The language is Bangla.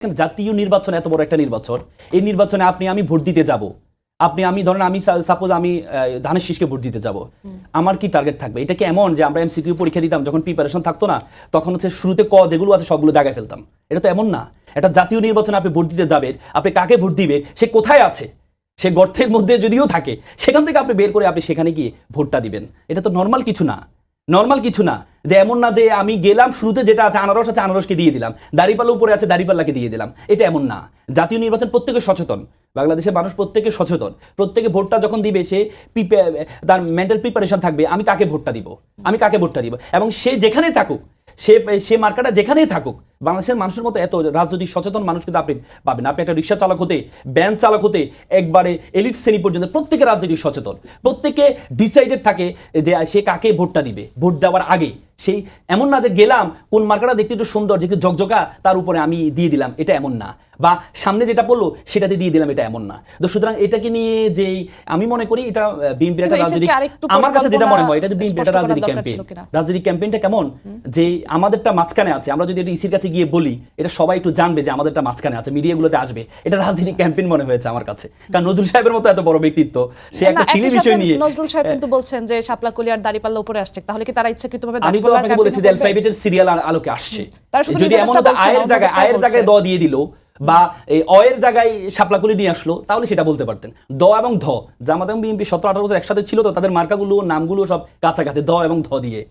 জাতীয় নির্বাচন এত বড় একটা নির্বাচন, এই নির্বাচনে আমি ভোট দিতে যাব, আমি ধরেন আমি সাপোজ আমি ধানের শীষকে ভোট দিতে যাব, আমার কি টার্গেট থাকবে? এটা কি এমন যে আমরা এমসিকিউ পরীক্ষা দিতাম যখন প্রিপারেশন থাকতো না, তখন হচ্ছে শুরুতে যেগুলো আছে সবগুলো দাগায় ফেলতাম? এটা তো এমন না। এটা জাতীয় নির্বাচনে আপনি ভোট দিতে যাবেন, আপনি কাকে ভোট দিবে, সে কোথায় আছে, সে গর্তের মধ্যে যদিও থাকে, সেখান থেকে আপনি বের করে আপনি সেখানে গিয়ে ভোটটা দিবেন। এটা তো নর্মাল কিছু না, নর্মাল কিছু না। যে এমন না যে আমি গেলাম শুরুতে যেটা আছে আনারস আছে আনারসকে দিয়ে দিলাম, দাড়িপাল্লা উপরে আছে দাড়িপাল্লাকে দিয়ে দিলাম, এটা এমন না। জাতীয় নির্বাচন প্রত্যেকে সচেতন, বাংলাদেশের মানুষ প্রত্যেকে সচেতন, প্রত্যেকে ভোটটা যখন দিবে সে তার মেন্টাল প্রিপারেশন থাকবে আমি কাকে ভোটটা দিব, আমি কাকে ভোটটা দিব, এবং সে যেখানেই থাকুক, সে মার্কাটা যেখানেই থাকুক, বাংলাদেশের মানুষের মতো এত রাজনৈতিক সচেতন মানুষ কিন্তু আপনি পাবেন। আপনি একটা রিক্সা চালক হতে ব্যান চালক হতে একবারে এলিট শ্রেণী পর্যন্ত প্রত্যেকে রাজনৈতিক সচেতন, প্রত্যেকে ডিসাইডেড থাকে যে সে কাকে ভোটটা দিবে ভোট দেওয়ার আগে। সেই এমন না যে গেলাম কোন মার্কাটা দেখতে একটু সুন্দর যে ঝকঝকা তার উপরে আমি দিয়ে দিলাম, এটা এমন না। বা সামনে যেটা বললো সেটাতে দিয়ে দিলাম, এটা এমন না। তো সুতরাং এটাকে নিয়ে যে আমি মনে করি এটা বিএনপির একটা রাজনৈতিক, আমার কাছে যেটা মনে হয় এটা বিএনপির একটা রাজনৈতিক ক্যাম্পেইন। রাজনৈতিক ক্যাম্পেইনটা কেমন যে আমাদেরটা মাঝখানে আছে, আমরা যদি এটা ইসির কাছে গিয়ে বলি এটা সবাই একটু জানবে যে আমাদেরটা মাঝখানে আছে, মিডিয়াগুলোতে আসবে, এটা রাজনৈতিক ক্যাম্পেইন মনে হয়েছে আমার কাছে। কারণ নজরুল সাহেবের মতো এত বড় ব্যক্তিত্ব, সে একটা সিলি বিষয় নিয়ে, নজরুল সাহেব কিন্তু বলছেন যে শাপলাকলি আর দাড়িপাল্লা উপরে আসছে, তাহলে কি তারা ইচ্ছাকৃতভাবে আমি তো আপনাকে বলেছি যে এলফাইবেটের সিরিয়াল আলোকে আসছে। যদি এমন হতো আয়ের জায়গায় দ দিয়ে দিল বা এই অয়ের জায়গায় শাপলাকুলি নিয়ে আসলো, তাহলে সেটা বলতে পারতেন। দ এবং ধ, জামাত এবং বিএনপি 17-18 বছর একসাথে ছিল, তো তাদের মার্কাগুলো নামগুলো সব কাছাকাছি, দ এবং ধ দিয়ে।